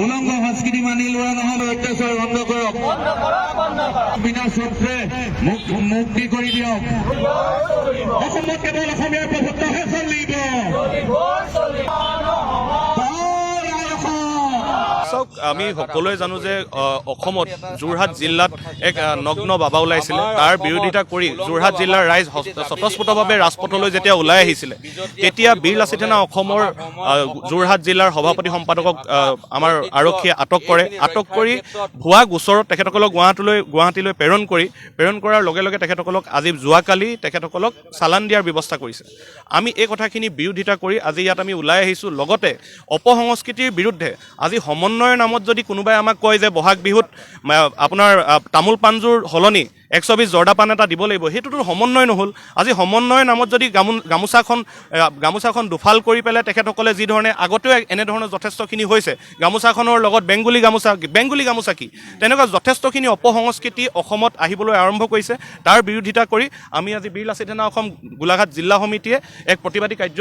উলংঘ সংস্কৃতি মানি লোৱা নহ'ব অত্যাচাৰ বন্ধ কৰক বিনা চৰ্তে মুক্তি কৰি দিয়ক অসমত কেৱল অসমীয়াৰ প্ৰভুত্বহে চলিব আমি সকলোৱে জানো যে অসমত যোৰহাট জিলাত এক নগ্ন বাবা ওলাইছিলে তাৰ বিৰোধিতা কৰি যোৰহাট জিলাৰ ৰাইজ স্বতঃস্ফূৰ্তভাৱে ৰাজপথলৈ যেতিয়া ওলাই আহিছিলে তেতিয়া বীৰ লাচিত সেনা অসমৰ যোৰহাট জিলাৰ সভাপতি সম্পাদকক আমাৰ আৰক্ষীয়ে আটক কৰি ভুৱা গোচৰত তেখেতসকলক গুৱাহাটীলৈ প্ৰেৰণ কৰাৰ লগে লগে তেখেতসকলক আজি যোৱাকালি তেখেতসকলক চালান দিয়াৰ ব্যৱস্থা কৰিছে আমি এই কথাখিনি বিৰোধিতা কৰি আজি ইয়াত আমি ওলাই আহিছোঁ লগতে অপসংস্কৃতিৰ বিৰুদ্ধে আজি সমন্বয়ৰ নামত যদি কোনোবাই আমাক কয় যে বহাগ বিহুত আপোনাৰ তামোল পাণযোৰ সলনি 120 জৰ্দা পাণ এটা দিব লাগিব সেইটোতো সমন্বয় নহ'ল আজি সমন্বয়ৰ নামত যদি গামোচাখন দুফাল কৰি পেলাই তেখেতসকলে যি ধৰণে আগতেও এনেধৰণৰ যথেষ্টখিনি হৈছে গামোচাখনৰ লগত বেংগলী গামোচা কি তেনেকুৱা যথেষ্টখিনি অপসংস্কৃতি অসমত আহিবলৈ আৰম্ভ কৰিছে তাৰ বিৰোধিতা কৰি আমি আজি বীৰ লাচিত সেনা অসম গোলাঘাট জিলা সমিতিয়ে এক প্ৰতিবাদী কাৰ্য